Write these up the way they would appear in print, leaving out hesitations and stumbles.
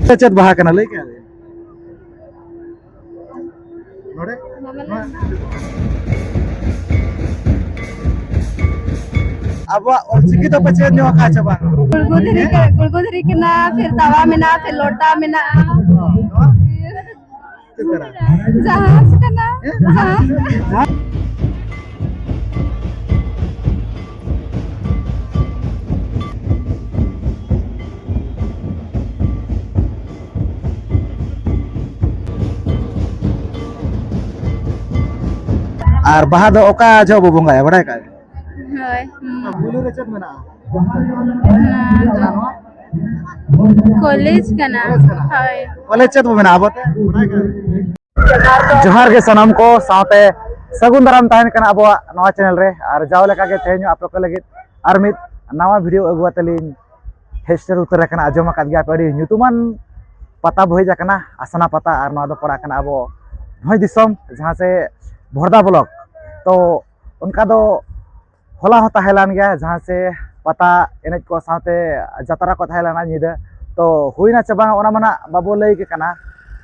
चेत बाहा कना लई क्या नोड़े अब ऑलचिकी तो पचे न्यो का चबा गुड़गुदरी के ना फिर तवा में ना फिर लोटा में ना जहाज का ना और बाहा दो ओका जो बोंगा है बड़ा का होय बुलु रे चेत मेना कॉलेज का ना होय कॉलेज चेत मेना आबोते जोहार के सनम को साथे सगुन दाराम तहन कना अब नवा चैनल रे और जाव लेका के तेज आप लोग लगे और मित नवा वीडियो अगुआतलिन हेस्टर उतर कना आजमा का गया पड़ी न्यूतुमान पता भई जाकना आसना पता और नवा दो पड़ा कना अब भई दिसम जहां से भोरदा ब्लॉक तो उनका दो होला होता हेलान गया जहां से पता एनज को साथे जतरा को थायलाना निदा तो हुईना चबा ओना मना बाबू लई के कना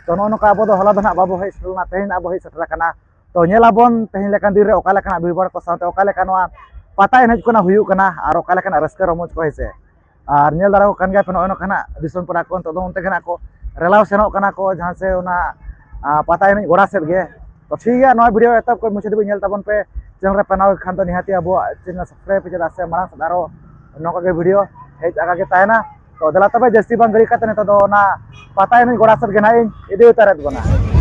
तो नोका अब होला दना बाबू है सटलना तेहन अब है सटरा कना तो नेलाबन तेहन लेकान दिन रे ओका लेकान बिरबार को साथे ओका लेकान पता एनज कोना हुयु कना और ओका लेकान रस्का रमोज को हेसे और नेल दारा को कान गया पेनो कना दिसोन पड़ा को तो उनते कना को रेलाव सेनो कना को जहां से ओना पता एनज गोड़ा सेट गे तो ठीक है नवा वीडियो एतब को मुझे भी नेल तबन पे चैनल रे पनाव खान तो निहाती अब चैनल सब्सक्राइब पे से मारा सदारो नोका के वीडियो हेज आगा के तायना तो दला तबे जस्ती बन गरी कतने तो ना पता एनज गोड़ा सेट गेना इन इदि उतारत बना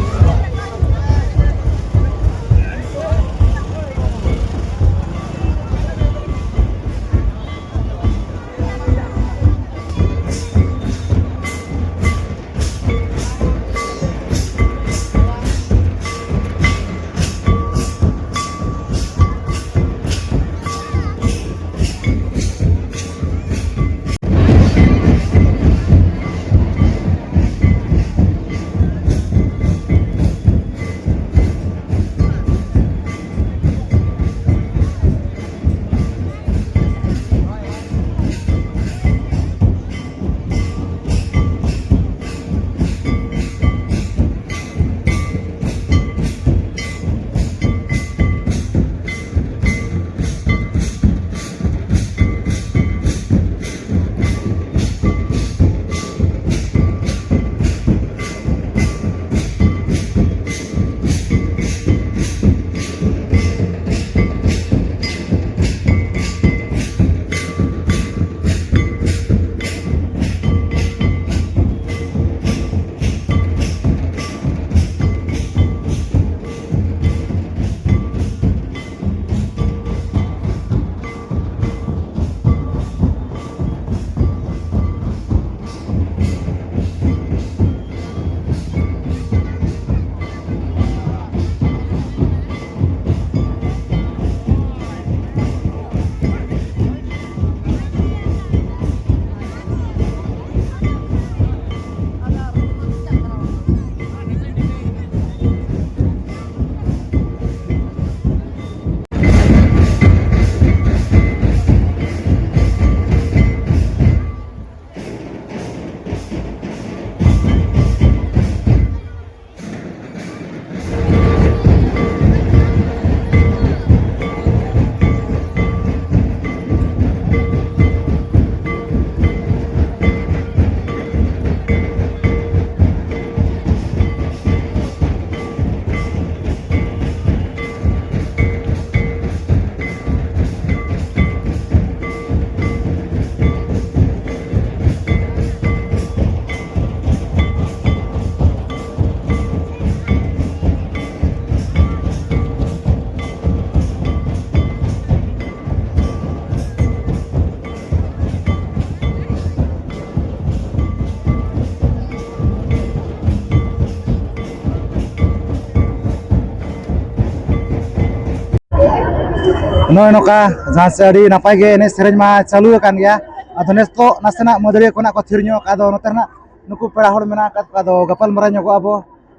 नोय नोका जहां से अड़ी नपाय गे ने सेरेज मा चालू कान गया अदो नेस तो नासेना मदरे कोना को थिरन्यो कादो नोतरना नुकु पेड़ा होड़ मेना कादो गपल मरा न्यो अबो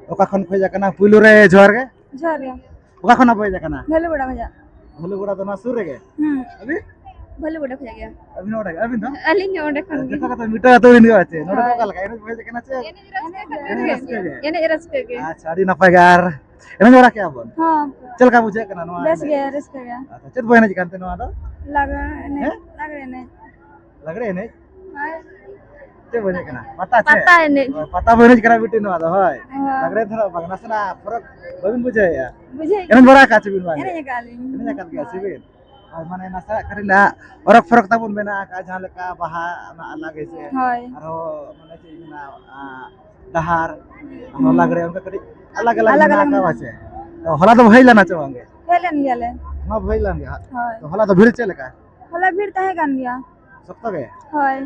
ओका खन खोय जाकना पुइलु रे जोहार गे ओका खन अबो जाकना भेलु बड़ा मजा हलो बड़ा तो ना सुर रे गे अभी भले बड़ा खा गया अभी नोडे अभी ना अलिंग ओंडे खन जता कथा मीटर तो इन गया छे नोडे को लगा इन भइसे केना छे एने रस के अच्छा अड़ी नपाय गार एना जोरा के आबो हां चल का बुझे केना नो रस गया अच्छा चेत बहने कानते नो आदो लगड़े ने लगड़े ने हाय चे बहने केना पता छे पता है ने पता बहने करा बिटी नो आदो होय हाँ। लगड़े थरा बगना सना फरक बबिन बुझे या बुझे एना जोरा का छे बिन माने एने गाली एना काल गया सिबिन और माने नसा करिना फरक फरक ताबुन मेना का जहां लेका बाहा अलग है हाय आरो माने चे ना दहार आरो लगड़े उनका कड़ी अलग अलग का वाचे तो होला तो भइला ना चवांगे हेलन गेले ना भइला ना हाय तो होला तो भीड़ चले का होला भीड़ ताहे गान गया सकता गे हाय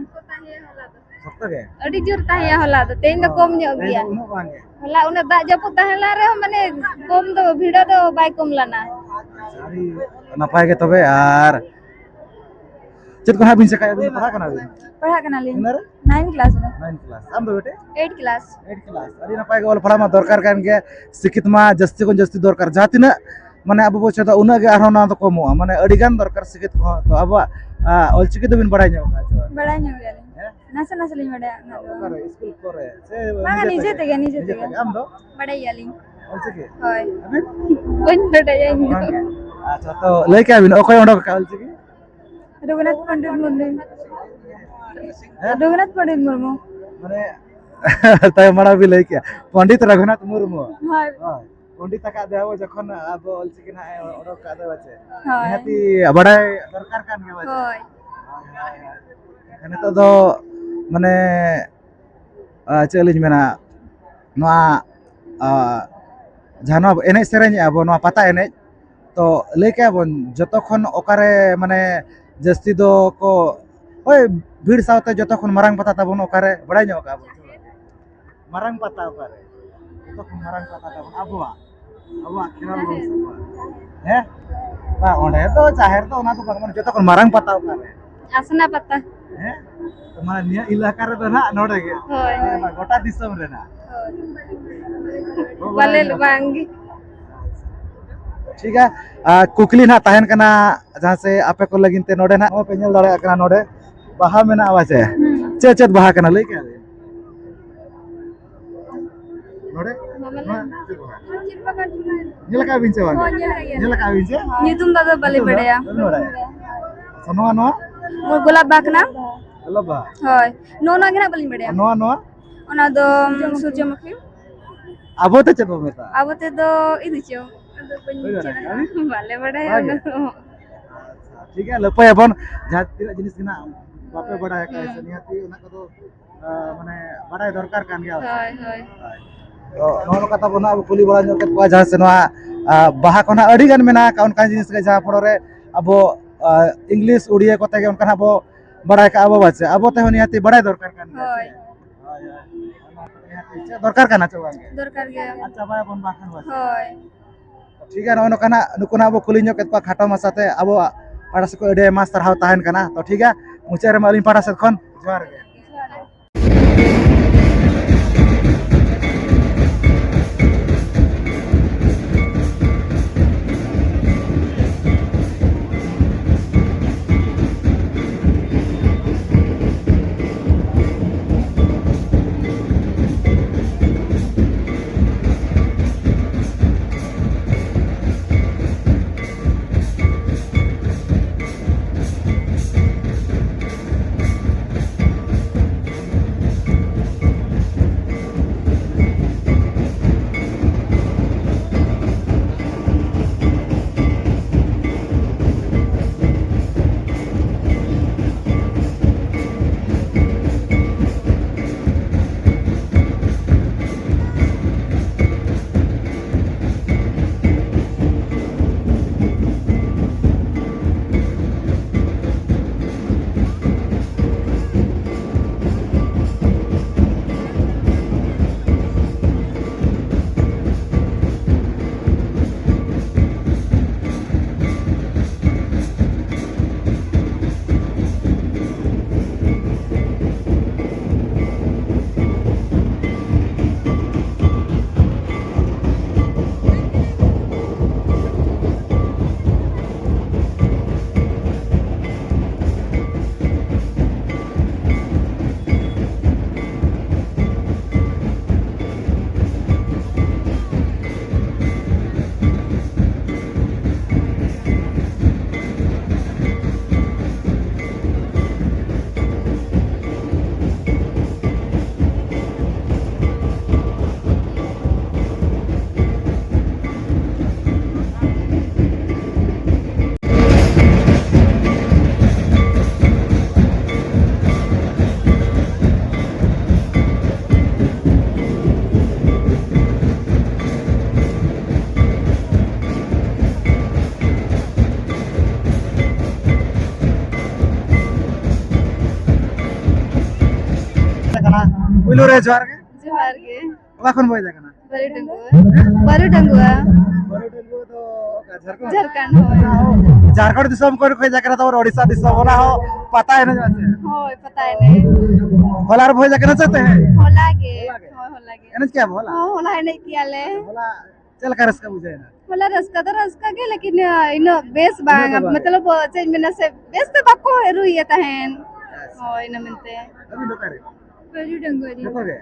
सकता गे अड़ी जोर ताहे होला तो तेन दो कम ᱧᱚᱜ गया उनो बांगे होला उन दा जपु ताहेला रे माने कम दो भीड़ दो बाय कम लाना सारी नपाय के तबे यार चेत को बिन से का बिन पढ़ा कना बिन पढ़ा कना ले इनर 9 क्लास रे 9 क्लास हम तो बेटे 8 क्लास 8 क्लास अड़ी नपाय के पढ़ा मा दरकार कान के शिक्षित मा जस्ती को जस्ती दरकार जातिना माने अब बोचे तो उना के आरो ना तो कमो माने अड़ी गान दरकार शिक्षित को तो अब ऑलचिकी तो बिन पढ़ाई नो बड़ा ᱧᱚᱜ गया नासे नासे लिन बड़ा करे स्कूल करे से मागा निजे तेगे हम दो बड़ा याली ऑलचिकी हाय अबे कोन बड़ा याई अच्छा तो लेके आबिन ओकय ओंडो का ऑलचिकी रघुनाथ पंडित मुर्मू रघुनाथ पंडित मुर्मू माने ताय मड़ा भी लेके पंडित रघुनाथ मुर्मू हाय पंडित का देव जखन अब ऑलचिकी ना ओंडो का देव छे हाय निहाती बड़ाय दरकार कान के बाजे हाय एने तो दो माने चलिज मेना नोआ जानो एने सेरेंज अब नोआ पता एने तो लेके अब जतो खन ओकारे माने जस्ती दो को ओय भीड़ सावते जतो खन मारंग पता तबन ओकारे बड़ाय नो का मारंग पता ओकारे जतो खन मारंग पता तबन अबवा किराल रो हे बा ओंडे तो जाहिर तो ओना तो बगमन जतो खन मारंग पता ओकारे आसना पता हैं तो माने निया इलाका रे तो ना नोडे के होय गोटा दिसम रे ना वाले बांगी ठीक है कुकली ना तहन कना जहां से आपे को लगिन ते नोडे ना ओ पे नेल दाड़े कना नोडे बाहा मेना आवाज है चेत बाहा कना लई के नोडे नेल का बिनचे वांगे नेल का बिनचे नितुम दादा बले बड़या सनवा नो मोर गुलाब बाकना लबा होय नोना गिना बले बड़या नो ओना दो सूर्यमुखी आबो ते चेत मेता आवते दो इदिचो वाले बड़या ठीक है लपय अपन जहां तीना जिनिस गिना बापे बड़ाय का निहाती ओना को माने बड़ाय दरकार कान गया होय तो नो कथा बना कुली बड़ा नो के जहां से नोआ बाहा कोना अड़ी गान मेना का उनका जिनिस के जहां फड़रे अबो इंग्लिश उड़िया कोते के उनका अबो बड़ाय का अबो बाचे अबो ते निहाती बड़ाय दरकार कान होय दरकार काना चवांगे दरकार गया अच्छा भाई अपन बाखन बाचे होय ठीक है नो कना नुकुना अबो कुली नो के खाटो मासाते अबो पाड़ा से को एडे मास्टर हाव ताहन कना तो ठीक है मुचे रे मालिन पाड़ा से खन जोहार गे Ulu re johar ke? जोहार के Oka khon boy jakana. बरु डंगुआ बारू तो झारखंड झारखंड होय झारखंड दिसम कोन खोय जाकरा तो ओडिशा दिसम होला हो पता है ना जासे होय पता है नहीं होला रे भोय जाकरा चाहते हैं होला के होय होला के एनज क्या होला हां होला है नहीं किया ले होला चल कर इसका बुझे ना होला रस्का के लेकिन इनो बेस बांग मतलब चेंज में से बेस तो बाको हेरु ये तहन होय न मिलते अभी दोकारे बरु डंगुआ दोकारे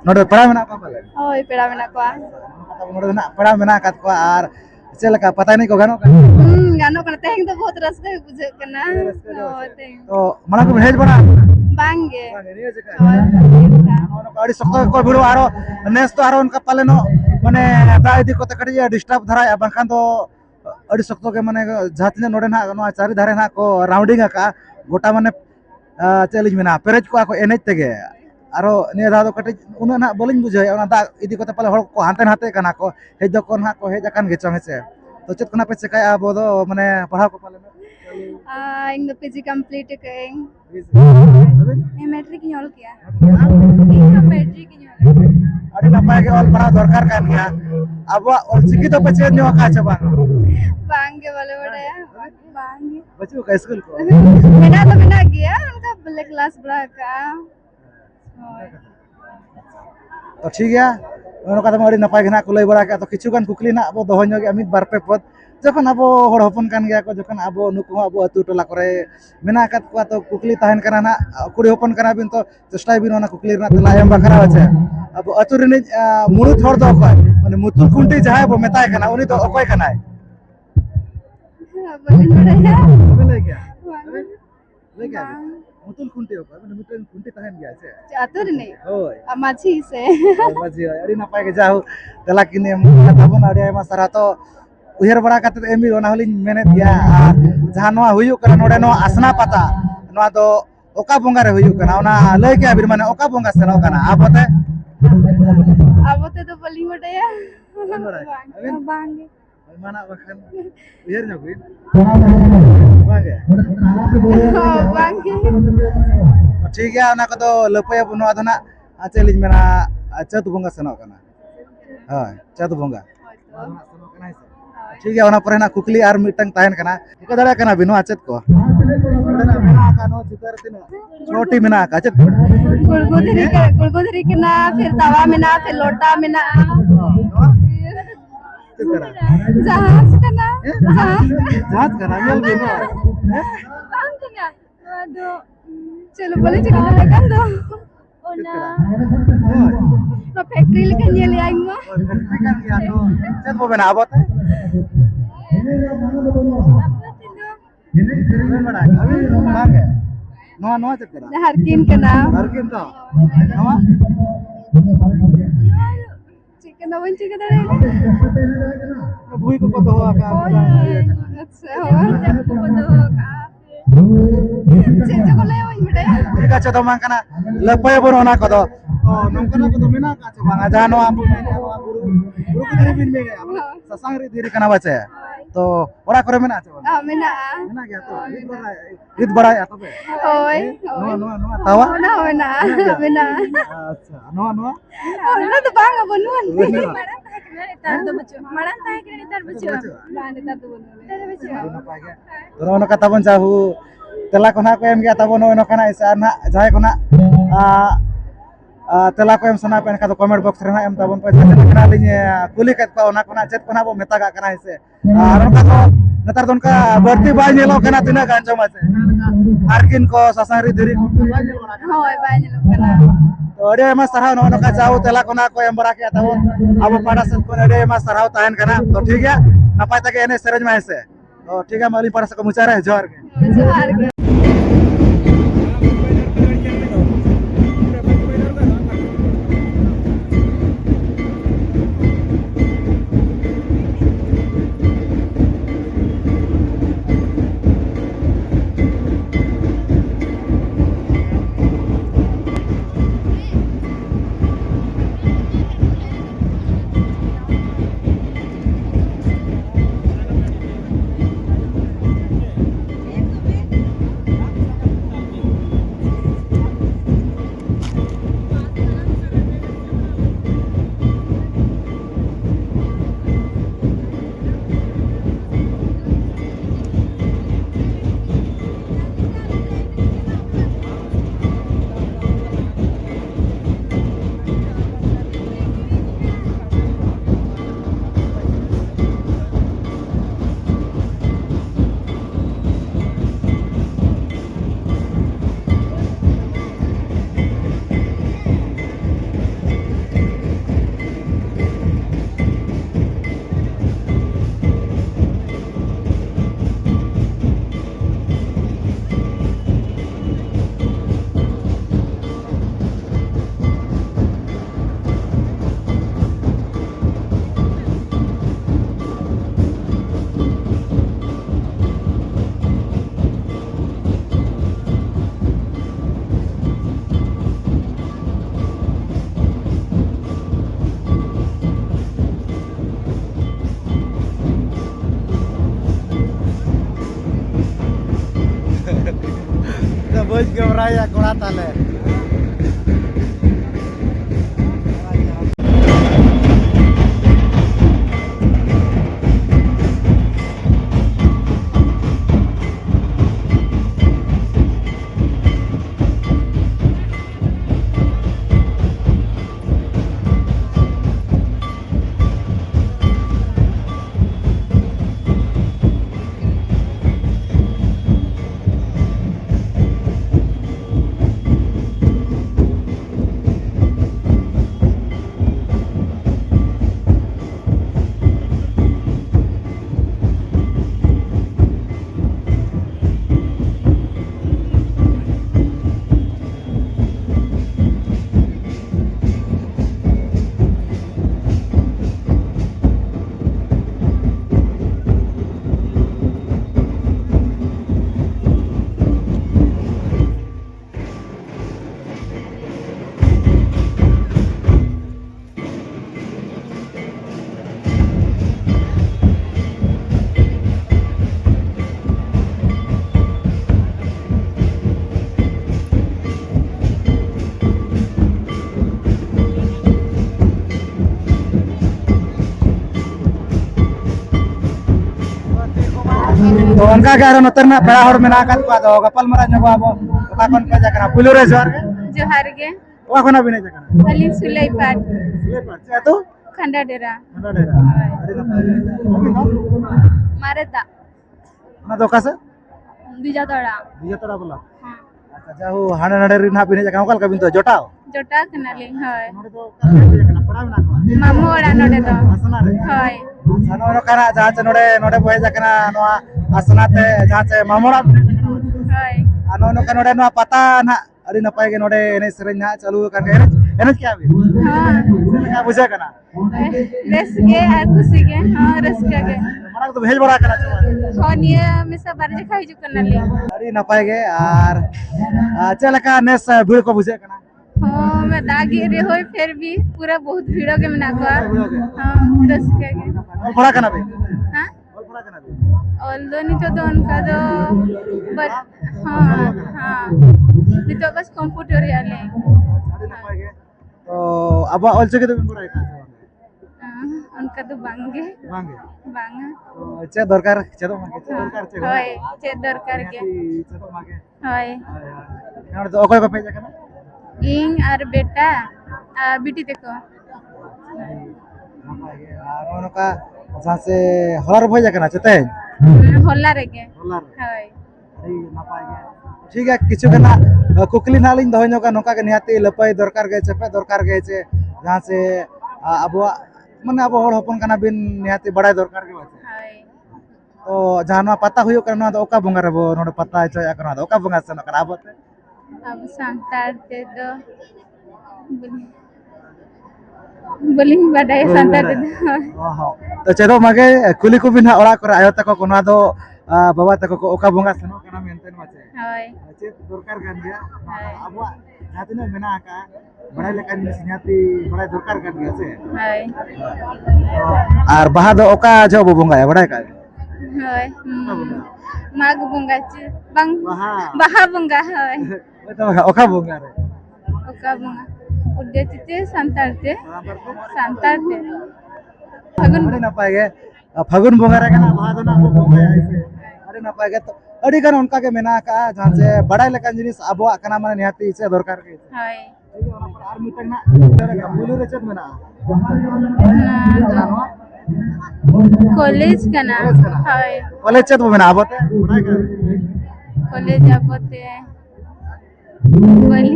नोडे पड़ा में ना पाले होय पेड़ा में ना को नोडे ना पड़ा में ना कात को आर चल का पता नहीं को गानो का गानो करते हैं तो बहुत रस्का बुझे करना तो मना को भेज बना बांगे नहीं से का अड़ी सख्त को भिड़ो आरो नेस तो आरो उनका पाले नो माने प्राइदी को तकड़ी डिस्टर्ब धरा बखान तो अड़ी सख्त के माने जातने नोडे ना नो चारि धारे ना को राउंडिंग का गोटा माने चैलेंज में ना पेरेज को एनेज तेगे आरो निया दा कटे उना ना बलिन बुझे ओना दा इदी कोते पाले हर को हानते हाते कना को हेज दो कोन हा को हेज अकान गेचो हेसे तो चेत कना पे चेकाय आबो दो माने पढ़ा को पाले इन द पीजी कंप्लीट करें मैं मैट्रिक ᱧᱚᱞ किया इन मैट्रिक ᱧᱚᱞ अड़ी नपाय के ऑल पढ़ा दरकार कान गया अब ऑलचिकी तो पचे न्यो का छबा बांगे वाले बड़े बांगे बच्चों का स्कूल को बिना गया उनका ब्लैक क्लास बड़ा का तो ठीक है ono kata mari napai gena kulai bara ka to kichu kan kukli na abo doho nyogi amit bar pe pod jokhan abo hor hopon kan gaya ko jokhan abo nuku abo atu tola kore mena kat ko to kukli tahen kana na kuri hopon kana bin to chestai bin ona kukli na tela em bakara ache abo atu rini muru thor do ko mane mutul kunti jahay abo metai kana uni to okoy kana बोले ले क्या मुतुल कुंटी हो माने मुतुल कुंटी ताहेन गया छे चातुर नहीं होय माझी से माझी अड़ी नपाय के जाहु तला किने ताबन अड़ी आयमा सारा तो उहेर बड़ा काते एमबी ओना हलिन मेने दिया जहां नवा हुयु करा नोडे नो आसना पता नवा दो ओका बोंगा रे हुयु कना ओना लय के बिर माने ओका बोंगा सेनो कना आबते तो बोली बड़े बांगे mana bahkan biar nyobain बांगे बांगे ठीक है ना को लपय बनो आदना चैलेंज मेना चत बंगा सनो कना हां चत बंगा ठीक है ओना पर ना कुकली आर मिटंग ताहेन कना को दड़ा कना बिनो आचत को मेना का नो जितर तिनो छोटी मेना का चत गुड़गुदरी के ना फिर तवा में ना फिर लोटा में ना जहाज कना जहाज कना मेल बिनो बांग कना दो चलो बोले चलो kan do ona no factory lekan ye le aing mo factory kan gya to chat bo bena abot बांगे नवा नवा चत करा हरकिन कना हरकिन तो नवा चिकन दवन चिकन दरे बुई को तो हुआ का अच्छा हो को तो का चेंज को ले वही बड़े ठीक है तो मान कना लपय बनो ना को तो नंकना को तो मेना का बांगा जानो आप बुरु को धीरे बिन में ससंग रे धीरे कना बचे तो ओरा करे मेना छ मेना गया तो ईद बड़ा या तो बे ओय नो नो नो तावा ना मेना मेना अच्छा नो नो ना तो बांगा बनुन तार दो बच्चो मड़न ताय के तार बच्चो बांगे तार दो बनुन तार बच्चो तो नो कथा बन चाहू तेला कोना को एम गया तब नो कना इसा ना जाय कोना तेला को एम सना पेन का तो कमेंट बॉक्स रे ना एम तबन पे कना लिन कुली कत को ना कोना चेत कोना बो मेता का कना इसे आर का तो नतार दोन का बर्ती बाय नेलो कना तिना गांजो मासे आरकिन को ससारी धरी को बाय नेलो होय बाय नेलो कना तो अडे मा सरहाव नो का जाऊ तेला कोना को एम बरा के तब अब पाड़ा से को अडे मा सरहाव ताहन कना तो ठीक है नपाय तक एने सरेज में से तो ठीक है माली पाड़ा से को मुचारे जोर के तो बोझ घबराया कोड़ा ताले तो उनका क्या नोतना पेड़ा हड़ में नाकात को दो गपल मरा जगो अब ओका कोन पे जाकना पुलु रे जोर के जोहार गे ओका कोना बिने जाकना अली सुलैपाट ले पर से तो खंडा डेरा खंडा डेरा अरे ना मारेता ना तो का से बीजा तोड़ा बिया तोड़ा बोला अच्छा जाहू हाने नडे रि ना बिने जाकना ओकल का बिन तो जोटाओ जोटा कनाले होय नोडे तो जाकना पड़ा ना को मामू ओड़ा नोडे तो असना रे होय अनो काना जहां नोडे नोडे बोहे जाकना नोआ असनाते जहां मामोड़ा होय अनो का नोडे नोआ पता ना अड़ी नपाय के नोडे एने सेरेन ना चालू कर के एने क्या भी हां का बुझा कना रस गे आ खुशी गे हां रस गे माना तो भेज बड़ा कना हो निया मिसा बार जे खाइ जु कनाले अड़ी नपाय के आर चलका नेस भीड़ को बुझे कना हां मैं दागे रे होय फिर भी पूरा बहुत भीड़ के मना को हां रस गे बड़ा कना बे हां बड़ा कना बे ऑल्दो नहीं तो उनका तो पर हाँ हाँ नहीं तो बस कंप्यूटर याले तो अब ऑल चुके तो बड़ा है उनका तो बांगे बांगे बांगा तो चे दरकार चे तो मागे चे दरकार चे होय चे दरकार के चे तो मागे होय यार तो ओकोय को पे जाकना इंग आर बेटा बिटी देखो और उनका जहां से हलर भय जाकना चते होला रे के हलर होय अरे नपाय गे ठीक है किछु कना कुकली ना लिन दहय नोका नोका के निहाती लपय दरकार गे चेपे दरकार गे चे जहां से अबवा माने अब हड़ हपन कना बिन निहाती बड़ाय दरकार गे बाचे होय तो जहां पता हुयो करना तो ओका बंगा रेबो नोडे पता चया करना तो ओका बंगा सेनो कना आबते अब सांतार ते तो बोलिंग बाडाय सांतार ते ओहो तो चेदो मागे कुली को बिना ओड़ा करे आयो तको कोना दो बाबा तको को ओका बंगा सेनो कना मेनतेन माचे होय चे दरकार गान गया अबवा जातिना मेना का बड़ाय लेकान निहाती बड़ाय दरकार गान गया से होय आर बाहा दो ओका जो बंगा बड़ाय का होय माग बंगा चे बंग बाहा बंगा होय तो ओका बंगा रे ओका बंगा उडे ते सांतार ते फागुन अरे नपाय गे फागुन बंगा रे कना बाहा दो ना अब बंगा आइसे अरे नपाय गे तो अड़ी गान उनका के मेना का जहां से बड़ाय लेकान जिनिस अबवा कना माने निहाती से दरकार के होय आर मिटंग ना बोले रे चेत मेना कॉलेज का ना होय कॉलेज चेत मेना आबते बड़ाय का कॉलेज आबते बोली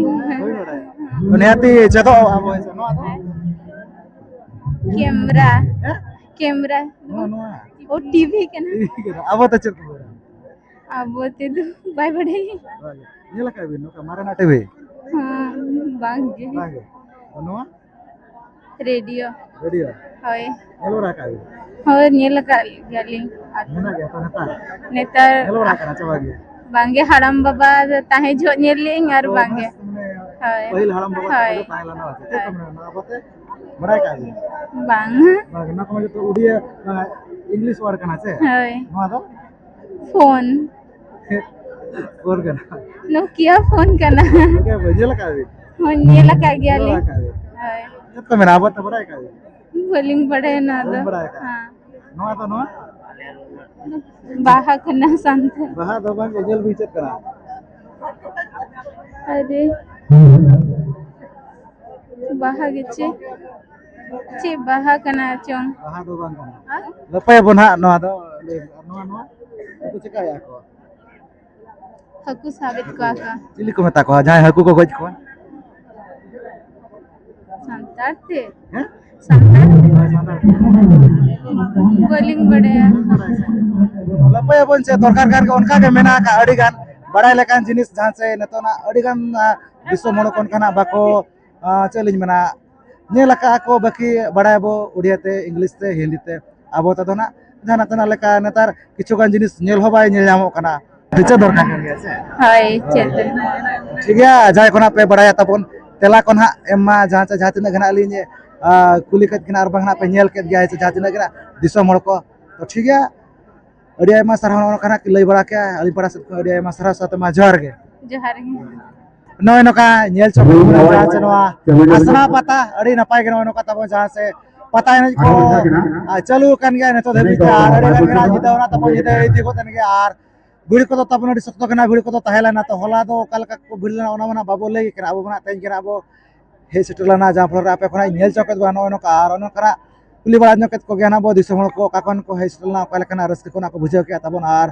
तो निहाती चेतो आबो से no camera camera no no ओ टीवी के ना आबो तो चेत आबते तो बाय बड़े नेला का बिनो का मारे ना टीवी हां बांगे बांगे नो रेडियो रेडियो होय हेलो राका होय नेला का गाली मेना गया तो नेता हेलो राका ना चबागे बांगे हड़म बाबा ताहे जो नेले आर बांगे होय पहिल हड़म बाबा तो ताहेला ना होते तो ना आबते बड़ाय का बांग बांगे ना को तो उड़िया इंग्लिश वर्ड कना से होय नो तो फोन फोन कर Nokia phone kana. ओके बजे लगा दे Honye la ka gya le. लगा दे Hai. तो मैं आवत तो बड़ा है का Boling bade na do. Boling bade ka? Ha. नवा तो नवा Baha kana sant. बहा दो बंग एजल बीच करा Are. Baha giche. Che baha kana chong. बहा दो बंग करा Ha? लपय बना नवा दो नवा नवा तो चिका या को Haku sabit ko aka. चिली को मता को जहां हकू को गज को Santar te. हैं Santar. Boling bade. लपय बन से दरकार कार के उनका के मेना का अडी गान बड़ाई लेकान जिनिस जहां से नतोना अडी गान विश्व मोड़ कोन खाना बाको चलिन मेना नेलका को बाकी बड़ाई बो उड़िया ते इंग्लिश ते हिंदी ते अब तो ना जहां तना लेका नेतार किछु गान जिनिस नेल हो बाय नेल जामो कना दिचे दरकार के गया से Hai. Chete. ठीक है जाय कोना पे बड़ाया तबन तेला कोना एम्मा जहां से जहां तना गना लिने कुली कत किना बंगना पे नेल के गया से जहां तना गना दिसो मोड़ को तो ठीक है अड़ी आयमा सरहाव खाना लई बड़ा के अली पड़ा सब अड़ी आयमा सरहाव साथ मा जोहार गे Johar ge. नय नका नेल चोक जहां से नवा असना पता अड़ी नपाय गे नय नका तब जहां से पता है को चलू कन गया न तो धबी आर अड़ी गन गना जिदा ना तब जिदा इति को तन के आर बुड़ी को तो तब नडी सख्त कना बुड़ी को तो तहेला ना तो होला दो कल का को बुड़ना ओना मना बाबो लई कना अब बना तेज कना अब हे सेटलना जहां फल आपे खना नेल चोक बा नय नका आर न करा कुली बड़ा नकत को गना बो दिसम को काकन को हे सेटलना कल कना रस को ना को बुझे के तबन आर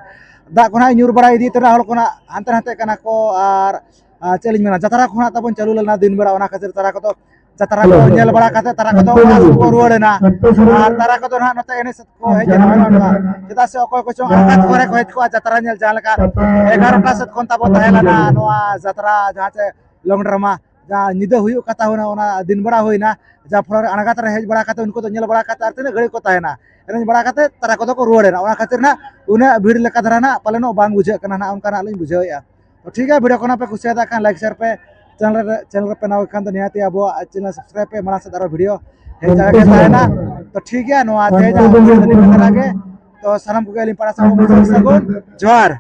दा कोना न्यूर बड़ा इदी तरा हल कोना हांते हांते कना को आर चलिन मेना जतरा खोना तबन चालू लेना दिन बेड़ा ओना खातिर तरा को तो जतरा को नेल बड़ा खाते तरा को तो मास को रुवाड़ना आर तरा को तो ना नते एने सत को हे जना चेदा से अकोय को चो आकात करे को हेज को जतरा नेल जान लका 11टा सत कोन तब तहेला ना नोआ जतरा जहां से लॉन्ग ड्रामा जा निदा हुयु कथा होना ओना दिन बड़ा होइना जा फलर अणगात रे हेज बड़ा खाते उनको तो नेल बड़ा खाते आर तिना घड़ी को ताहेना एने बड़ा खाते तरा को तो को रुवाड़ना ओना खातिर ना उना भीड़ लेका धराना पालेनो बांग बुझे कना ना उनका ना लिन बुझेया तो ठीक है वीडियो कोना पे कुसियादा खान लाइक शेयर पे चैनल पे नाव खान तो निहाती अब चैनल सब्सक्राइब पे मना से दारो वीडियो हे जगह के ताहेना तो ठीक है नो आते जा आगे तो सनम को गेली पड़ा सब सगुन जोहार